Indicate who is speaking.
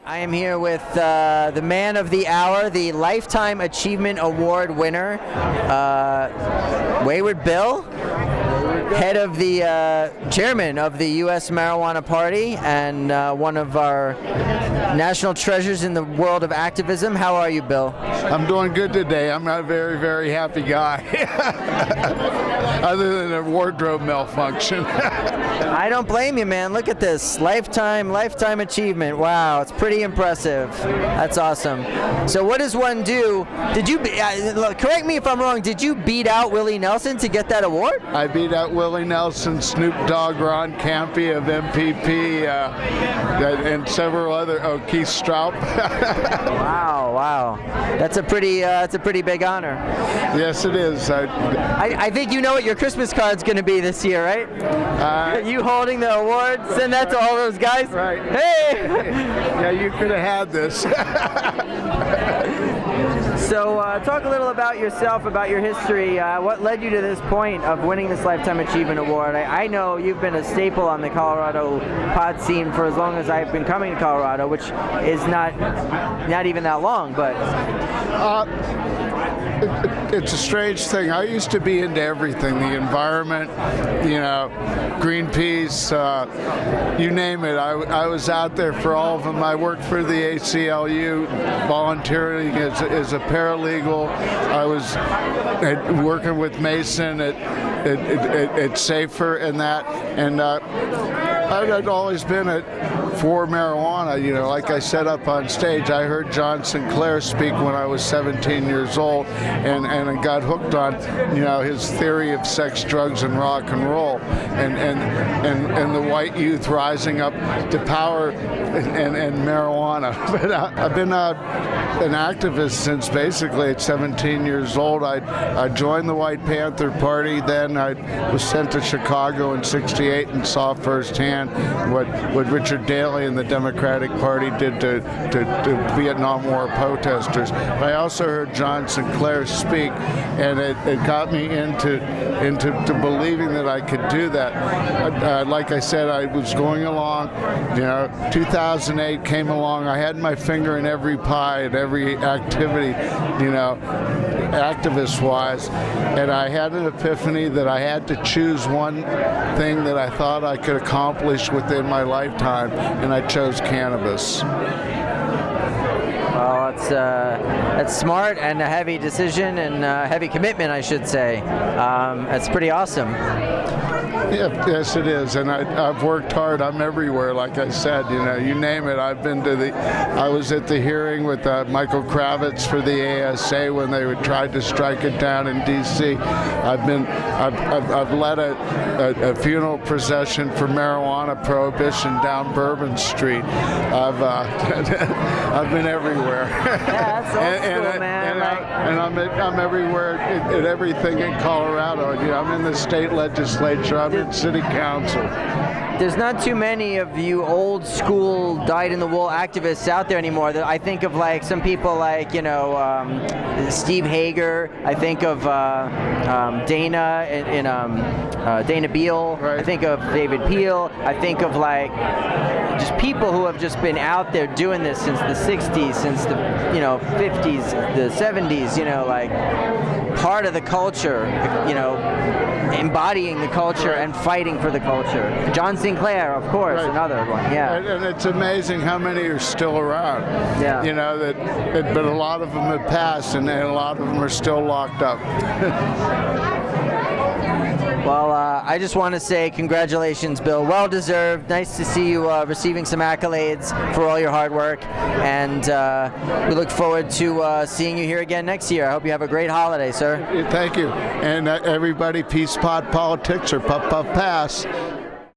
Speaker 1: I am here with the man of the hour, the Lifetime Achievement Award winner, Wayward Bill, head of the chairman of the U.S. Marijuana Party, and one of our national treasures in the world of activism. How are you, Bill?
Speaker 2: I'm doing good today. I'm not a very, very happy guy, other than a wardrobe malfunction.
Speaker 1: I don't blame you, man. Look at this. Lifetime achievement. Wow, it's pretty impressive. That's awesome. So what does one do? Did you, correct me if I'm wrong, did you beat out Willie Nelson to get that award?
Speaker 2: I beat out Willie Nelson, Snoop Dogg, Ron Campy of MPP, and several other, Keith Stroup.
Speaker 1: Wow. That's a pretty big honor.
Speaker 2: Yes, it is.
Speaker 1: I think you know what your Christmas card's going to be this year, right? You holding the award, send that to all those guys.
Speaker 2: Right.
Speaker 1: Hey!
Speaker 2: Yeah, you could have had this.
Speaker 1: So talk a little about yourself, about your history. What led you to this point of winning this Lifetime Achievement Award? I know you've been a staple on the Colorado pod scene for as long as I've been coming to Colorado, which is not even that long, but...
Speaker 2: It's a strange thing. I used to be into everything, the environment, Greenpeace, you name it. I was out there for all of them. I worked for the ACLU, volunteering as a paralegal. I was working with Mason at Safer and that, and I'd always been for marijuana. Like I said up on stage, I heard John Sinclair speak when I was 17 years old, and I got hooked on, his theory of sex, drugs, and rock and roll, and the white youth rising up to power and marijuana. But I've been an activist since basically at 17 years old. I joined the White Panther Party. Then I was sent to Chicago in '68 and saw firsthand what Richard Daley and the Democratic Party did to Vietnam War protesters. But I also heard John Sinclair speak, and it got me into believing that I could do that. Like I said, I was going along. 2008 came along. I had my finger in every pie and every activity, activist-wise, and I had an epiphany that I had to choose one thing that I thought I could accomplish within my lifetime, and I chose cannabis.
Speaker 1: Well, that's smart and a heavy decision and a heavy commitment, I should say. That's pretty awesome.
Speaker 2: Yeah, yes, it is, and I've worked hard. I'm everywhere, like I said. You name it. I've been to I was at the hearing with Michael Kravitz for the ASA when they tried to strike it down in D.C. I've led a funeral procession for marijuana prohibition down Bourbon Street. I've been everywhere.
Speaker 1: Yeah, that's old school, man.
Speaker 2: I'm everywhere at everything in Colorado. I'm in the state legislature. I'm in city council.
Speaker 1: There's not too many of you old school dyed-in-the-wool activists out there anymore. I think of some people like Steve Hager. I think of Dana and Dana Beal. Right. I think of David Peel. I think of just people who have just been out there doing this since the 60s, since the 50s, the 70s. Part of the culture. Embodying the culture and fighting for the culture. John Sinclair, of course, right. Another one. Yeah.
Speaker 2: And it's amazing how many are still around.
Speaker 1: Yeah.
Speaker 2: But a lot of them have passed, and a lot of them are still locked up.
Speaker 1: Well, I just want to say congratulations, Bill. Well deserved. Nice to see you receiving some accolades for all your hard work, and we look forward to seeing you here again next year. I hope you have a great holiday, sir.
Speaker 2: Thank you. And everybody, peace, pot, politics, or puff, puff, pass.